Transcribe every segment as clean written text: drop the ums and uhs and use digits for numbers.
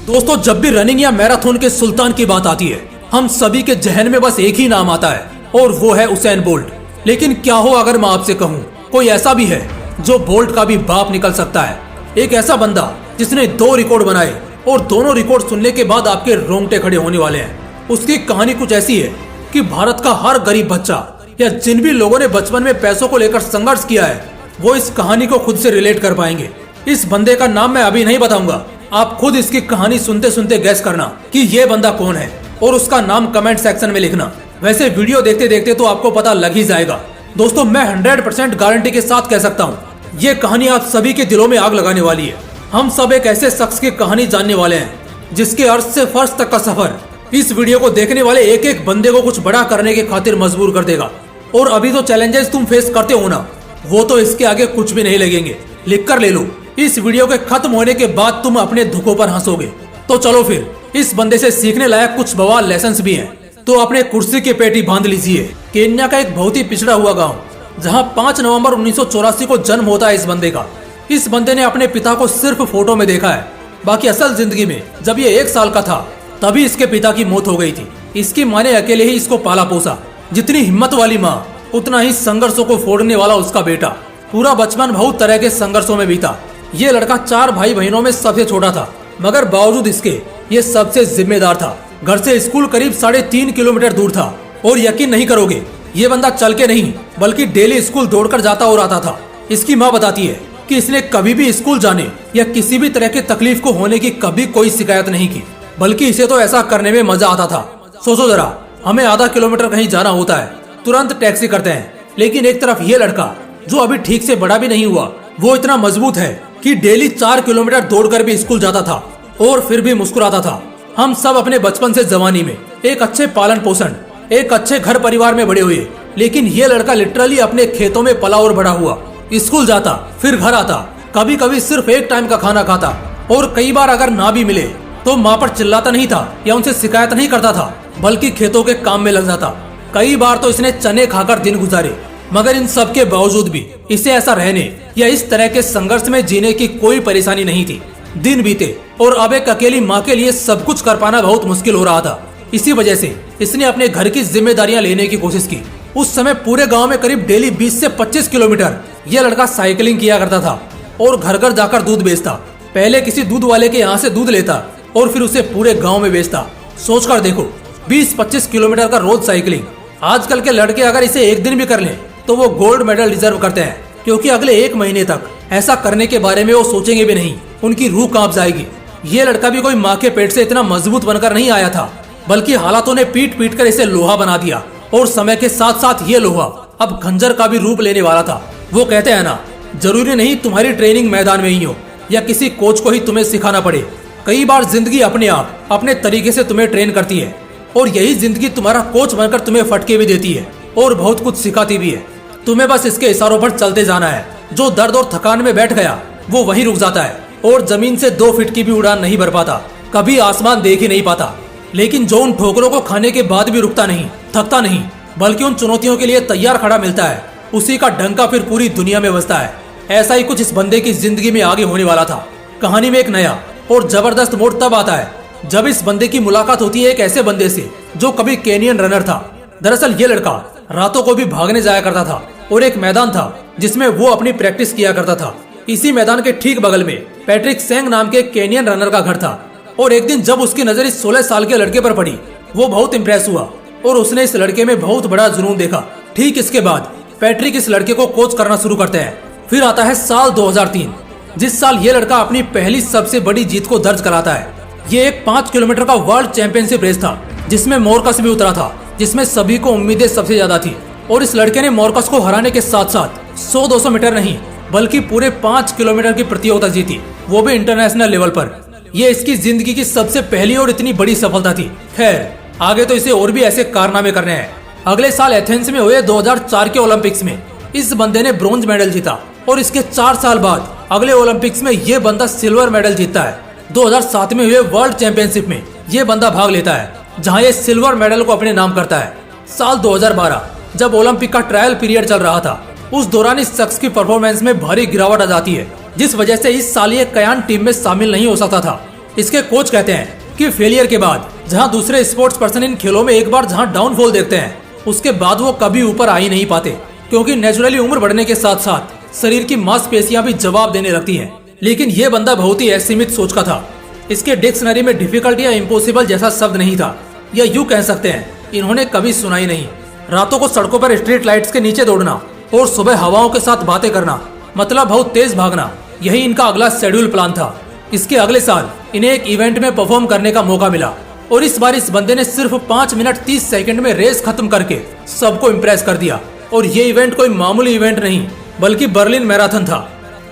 दोस्तों, जब भी रनिंग या मैराथन के सुल्तान की बात आती है, हम सभी के जहन में बस एक ही नाम आता है और वो है उसेन बोल्ट। लेकिन क्या हो अगर मैं आपसे कहूँ कोई ऐसा भी है जो बोल्ट का भी बाप निकल सकता है। एक ऐसा बंदा जिसने 2 रिकॉर्ड बनाए और दोनों रिकॉर्ड सुनने के बाद आपके रोंगटे खड़े होने वाले हैं। उसकी कहानी कुछ ऐसी है कि भारत का हर गरीब बच्चा या जिन भी लोगों ने बचपन में पैसों को लेकर संघर्ष किया है वो इस कहानी को खुद से रिलेट कर पाएंगे। इस बंदे का नाम मैं अभी नहीं बताऊंगा, आप खुद इसकी कहानी सुनते सुनते गैस करना कि ये बंदा कौन है और उसका नाम कमेंट सेक्शन में लिखना। वैसे वीडियो देखते देखते तो आपको पता लग ही जाएगा। दोस्तों, मैं 100% गारंटी के साथ कह सकता हूँ ये कहानी आप सभी के दिलों में आग लगाने वाली है। हम सब एक ऐसे शख्स की कहानी जानने वाले हैं जिसके अर्श से फर्श तक का सफर इस वीडियो को देखने वाले एक एक बंदे को कुछ बड़ा करने के खातिर मजबूर कर देगा। और अभी जो चैलेंजेस तुम फेस करते हो ना, वो तो इसके आगे कुछ भी नहीं लगेंगे। लिख कर ले लो, इस वीडियो के खत्म होने के बाद तुम अपने दुखों पर हंसोगे। तो चलो फिर, इस बंदे से सीखने लायक कुछ बवाल लेसन्स भी हैं। तो अपने कुर्सी की पेटी बांध लीजिए। केन्या का एक बहुत ही पिछड़ा हुआ गांव, जहां 5 नवंबर 1984 को जन्म होता है इस बंदे का। इस बंदे ने अपने पिता को सिर्फ फोटो में देखा है, बाकी असल जिंदगी में जब ये 1 साल का था तभी इसके पिता की मौत हो गई थी। इसकी माँ ने अकेले ही इसको पाला पोसा। जितनी हिम्मत वाली माँ उतना ही संघर्षों को फोड़ने वाला उसका बेटा। पूरा बचपन बहुत तरह के संघर्षों में बीता। ये लड़का 4 भाई बहनों में सबसे छोटा था, मगर बावजूद इसके ये सबसे जिम्मेदार था। घर से स्कूल करीब 3.5 किलोमीटर दूर था और यकीन नहीं करोगे, ये बंदा चल के नहीं बल्कि डेली स्कूल दौड़कर जाता और आता था। इसकी माँ बताती है कि इसने कभी भी स्कूल जाने या किसी भी तरह की तकलीफ को होने की कभी कोई शिकायत नहीं की, बल्कि इसे तो ऐसा करने में मजा आता था। सोचो जरा, हमें आधा किलोमीटर कहीं जाना होता है, तुरंत टैक्सी करते हैं, लेकिन एक तरफ ये लड़का जो अभी ठीक से बड़ा भी नहीं हुआ, वो इतना मजबूत है कि डेली 4 किलोमीटर दौड़कर भी स्कूल जाता था और फिर भी मुस्कुराता था। हम सब अपने बचपन से जवानी में एक अच्छे पालन पोषण, एक अच्छे घर परिवार में बड़े हुए, लेकिन ये लड़का लिटरली अपने खेतों में पला और बड़ा हुआ। स्कूल जाता, फिर घर आता, कभी कभी सिर्फ एक टाइम का खाना खाता और कई बार अगर ना भी मिले तो माँ पर चिल्लाता नहीं था या उनसे शिकायत नहीं करता था, बल्कि खेतों के काम में लग जाता। कई बार तो इसने चने खाकर दिन गुजारे, मगर इन सब के बावजूद भी इसे ऐसा रहने या इस तरह के संघर्ष में जीने की कोई परेशानी नहीं थी। दिन बीते और अब एक अकेली माँ के लिए सब कुछ कर पाना बहुत मुश्किल हो रहा था। इसी वजह से इसने अपने घर की जिम्मेदारियां लेने की कोशिश की। उस समय पूरे गांव में करीब डेली 20 से 25 किलोमीटर यह लड़का साइकिलिंग किया करता था और घर घर जाकर दूध बेचता। पहले किसी दूध वाले के यहाँ से दूध लेता और फिर उसे पूरे गाँव में बेचता। सोच कर देखो, 20-25 किलोमीटर का रोज साइकिलिंग। आजकल के लड़के अगर इसे एक दिन भी कर लें तो वो गोल्ड मेडल डिजर्व करते हैं, क्योंकि अगले 1 महीने तक ऐसा करने के बारे में वो सोचेंगे भी नहीं, उनकी रूह कांप जाएगी। ये लड़का भी कोई माँ के पेट से इतना मजबूत बनकर नहीं आया था, बल्कि हालातों ने पीट पीट कर इसे लोहा बना दिया और समय के साथ साथ ये लोहा अब खंजर का भी रूप लेने वाला था। वो कहते हैं ना, जरूरी नहीं तुम्हारी ट्रेनिंग मैदान में ही हो या किसी कोच को ही तुम्हें सिखाना पड़े। कई बार जिंदगी अपने आप अपने तरीके से तुम्हें ट्रेन करती है और यही जिंदगी तुम्हारा कोच बनकर तुम्हें फटके भी देती है और बहुत कुछ सिखाती भी है। तुम्हें बस इसके इशारों पर चलते जाना है। जो दर्द और थकान में बैठ गया वो वहीं रुक जाता है और जमीन से 2 फीट की भी उड़ान नहीं भर पाता, कभी आसमान देख ही नहीं पाता। लेकिन जो उन ठोकरों को खाने के बाद भी रुकता नहीं, थकता नहीं, बल्कि उन चुनौतियों के लिए तैयार खड़ा मिलता है, उसी का डंका फिर पूरी दुनिया में बजता है। ऐसा ही कुछ इस बंदे की जिंदगी में आगे होने वाला था। कहानी में एक नया और जबरदस्त मोड़ तब आता है जब इस बंदे की मुलाकात होती है एक ऐसे बंदे से जो कभी केनियन रनर था। दरअसल ये लड़का रातों को भी भागने जाया करता था और एक मैदान था जिसमें वो अपनी प्रैक्टिस किया करता था। इसी मैदान के ठीक बगल में पैट्रिक सेंग नाम के केनियन रनर का घर था और एक दिन जब उसकी नजर इस 16 साल के लड़के पर पड़ी, वो बहुत इम्प्रेस हुआ और उसने इस लड़के में बहुत बड़ा जुनून देखा। ठीक इसके बाद पैट्रिक इस लड़के को कोच करना शुरू करते हैं। फिर आता है साल 2003, जिस साल ये लड़का अपनी पहली सबसे बड़ी जीत को दर्ज कराता है। ये एक 5 किलोमीटर का वर्ल्ड चैंपियनशिप रेस था जिसमें मोरकस भी उतरा था, जिसमें सभी को उम्मीदें सबसे ज्यादा थी। और इस लड़के ने मोरकस को हराने के साथ साथ 100-200 मीटर नहीं बल्कि पूरे 5 किलोमीटर की प्रतियोगिता जीती, वो भी इंटरनेशनल लेवल पर। ये इसकी जिंदगी की सबसे पहली और इतनी बड़ी सफलता थी। खैर, आगे तो इसे और भी ऐसे कारनामे करने हैं। अगले साल एथेंस में हुए 2004 के ओलंपिक्स में इस बंदे ने ब्रोंज मेडल जीता और इसके 4 साल बाद अगले ओलंपिक्स में ये बंदा सिल्वर मेडल जीतता है। 2007 में हुए वर्ल्ड चैंपियनशिप में ये बंदा भाग लेता है, जहां ये सिल्वर मेडल को अपने नाम करता है। साल 2012 जब ओलंपिक का ट्रायल पीरियड चल रहा था, उस दौरान इस शख्स की परफॉर्मेंस में भारी गिरावट आ जाती है, जिस वजह से इस साल ये कयान टीम में शामिल नहीं हो सकता था। इसके कोच कहते हैं कि फेलियर के बाद जहां दूसरे स्पोर्ट्स पर्सन इन खेलों में एक बार जहां डाउनफॉल देखते हैं, उसके बाद वो कभी ऊपर आ ही नहीं पाते, क्योंकि नेचुरली उम्र बढ़ने के साथ साथ शरीर की मांसपेशियां भी जवाब देने लगती हैं। लेकिन ये बंदा बहुत ही असीमित सोच का था। इसके डिक्शनरी में डिफिकल्ट या इम्पॉसिबल जैसा शब्द नहीं था, या यूं कह सकते हैं इन्होंने कभी सुना ही नहीं। रातों को सड़कों पर स्ट्रीट लाइट्स के नीचे दौड़ना और सुबह हवाओं के साथ बातें करना, मतलब बहुत तेज भागना, यही इनका अगला शेड्यूल प्लान था। इसके अगले साल इन्हें एक इवेंट में परफॉर्म करने का मौका मिला और इस बार इस बंदे ने सिर्फ 5 मिनट 30 सेकंड में रेस खत्म करके सबको इम्प्रेस कर दिया। और ये इवेंट कोई मामूली इवेंट नहीं बल्कि बर्लिन मैराथन था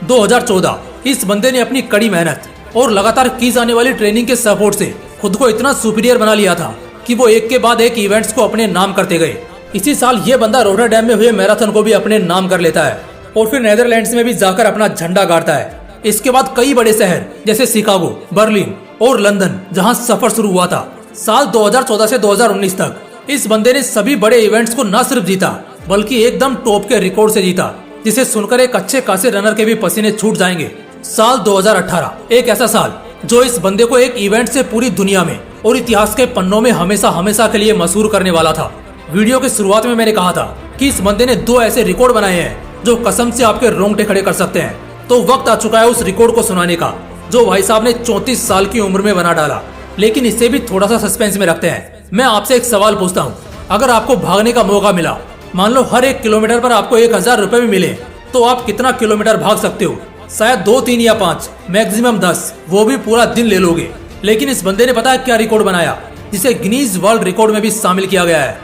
2014। इस बंदे ने अपनी कड़ी मेहनत और लगातार की जाने वाली ट्रेनिंग के सपोर्ट से खुद को इतना सुपीरियर बना लिया था कि वो एक के बाद एक इवेंट्स को अपने नाम करते गए। इसी साल ये बंदा रोटरडैम में हुए मैराथन को भी अपने नाम कर लेता है और फिर नेदरलैंड्स में भी जाकर अपना झंडा गाड़ता है। इसके बाद कई बड़े शहर जैसे शिकागो, बर्लिन और लंदन जहां सफर शुरू हुआ था। साल 2014 से 2019 तक इस बंदे ने सभी बड़े इवेंट्स को न सिर्फ जीता बल्कि एकदम टॉप के रिकॉर्ड से जीता, जिसे सुनकर एक अच्छे खासे रनर के भी पसीने छूट जाएंगे। साल 2018 एक ऐसा साल जो इस बंदे को एक इवेंट से पूरी दुनिया में और इतिहास के पन्नों में हमेशा हमेशा के लिए मशहूर करने वाला था। वीडियो के शुरुआत में मैंने कहा था कि इस बंदे ने 2 ऐसे रिकॉर्ड बनाए हैं जो कसम से आपके रोंगटे खड़े कर सकते हैं। तो वक्त आ चुका है उस रिकॉर्ड को सुनाने का जो भाई साहब ने 34 साल की उम्र में बना डाला। लेकिन इससे भी थोड़ा सा सस्पेंस में रखते हैं। मैं आपसे एक सवाल पूछता हूँ, अगर आपको भागने का मौका मिला, मान लो हर 1 किलोमीटर पर आपको 1000 रुपए भी मिले, तो आप कितना किलोमीटर भाग सकते हो? शायद 2, 3 या 5, मैक्सिमम 10, वो भी पूरा दिन ले लोगे। लेकिन इस बंदे ने पता है क्या रिकॉर्ड बनाया, जिसे गिनीज वर्ल्ड रिकॉर्ड में भी शामिल किया गया है।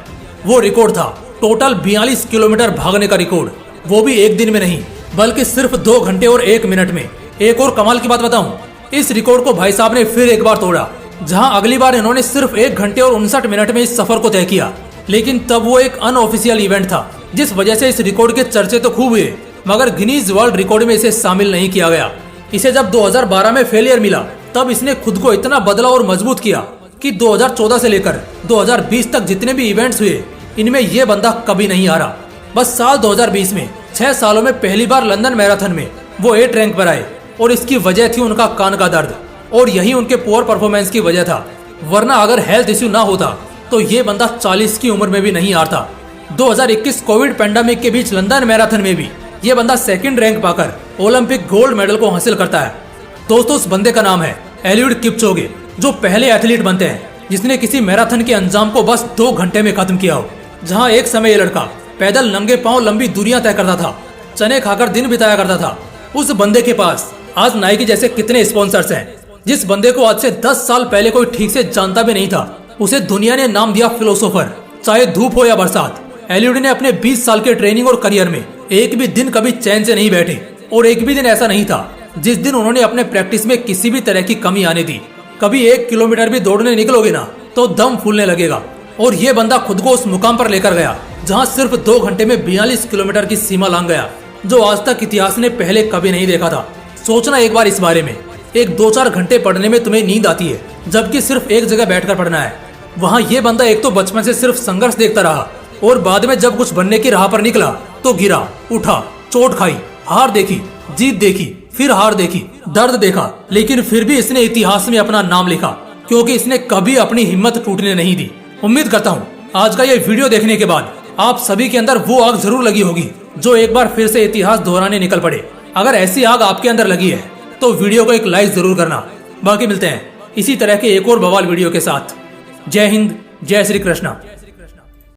वो रिकॉर्ड था टोटल 42 किलोमीटर भागने का रिकॉर्ड, वो भी एक दिन में नहीं बल्कि सिर्फ 2 घंटे और 1 मिनट में। एक और कमाल की बात बताऊं, इस रिकॉर्ड को भाई साहब ने फिर एक बार तोड़ा, जहां अगली बार इन्होंने सिर्फ 1 घंटे और 59 मिनट में इस सफर को तय किया। लेकिन तब वो एक अनऑफिशियल इवेंट था, जिस वजह से इस रिकॉर्ड के चर्चे तो खूब हुए, मगर गिनीज वर्ल्ड रिकॉर्ड में इसे शामिल नहीं किया गया। इसे जब 2012 में फेलियर मिला, तब इसने खुद को इतना बदला और मजबूत किया कि 2014 से लेकर 2020 तक जितने भी इवेंट्स हुए, इनमें ये बंदा कभी नहीं हारा। बस साल 2020 में 6 सालों में पहली बार लंदन मैराथन में वो 8 रैंक पर आए और इसकी वजह थी उनका कान का दर्द, और यही उनके पुअर परफॉर्मेंस की वजह था। वरना अगर हेल्थ इश्यू ना होता तो ये बंदा 40 की उम्र में भी नहीं हारता। 2021 कोविड पैंडेमिक के बीच लंदन मैराथन में भी ये बंदा 2nd रैंक पाकर ओलंपिक गोल्ड मेडल को हासिल करता है। दोस्तों, उस बंदे का नाम है एलिउड किपचोगे, जो पहले एथलीट बनते हैं जिसने किसी मैराथन के अंजाम को बस 2 घंटे में खत्म किया हो। जहां एक समय ये लड़का पैदल नंगे पांव लंबी दूरियां तय करता था, चने खाकर दिन बिताया करता था, उस बंदे के पास आज नाइकी जैसे कितने स्पॉन्सर्स हैं। जिस बंदे को आज से 10 साल पहले कोई ठीक से जानता भी नहीं था, उसे दुनिया ने नाम दिया फिलोसोफर। चाहे धूप हो या बरसात, एलिउड ने अपने 20 साल के ट्रेनिंग और करियर में एक भी दिन कभी चैन से नहीं बैठे, और एक भी दिन ऐसा नहीं था जिस दिन उन्होंने अपने प्रैक्टिस में किसी भी तरह की कमी आने दी। कभी 1 किलोमीटर भी दौड़ने निकलोगे ना तो दम फूलने लगेगा, और ये बंदा खुद को उस मुकाम पर लेकर गया जहां सिर्फ 2 घंटे में 42 किलोमीटर की सीमा लांघ गया, जो आज तक इतिहास ने पहले कभी नहीं देखा था। सोचना एक बार इस बारे में, एक 2-4 घंटे पढ़ने में तुम्हें नींद आती है, जबकि सिर्फ एक जगह बैठकर पढ़ना है। वहाँ ये बंदा एक तो बचपन से सिर्फ संघर्ष देखता रहा, और बाद में जब कुछ बनने की राह पर निकला तो गिरा, उठा, चोट खाई, हार देखी, जीत देखी, फिर हार देखी, दर्द देखा, लेकिन फिर भी इसने इतिहास में अपना नाम लिखा, क्योंकि इसने कभी अपनी हिम्मत टूटने नहीं दी। उम्मीद करता हूँ आज का ये वीडियो देखने के बाद आप सभी के अंदर वो आग जरूर लगी होगी जो एक बार फिर से इतिहास दोहराने निकल पड़े। अगर ऐसी आग आपके अंदर लगी है तो वीडियो को एक लाइक जरूर करना। बाकी मिलते हैं इसी तरह के एक और बवाल वीडियो के साथ। जय हिंद, जय श्री कृष्णा।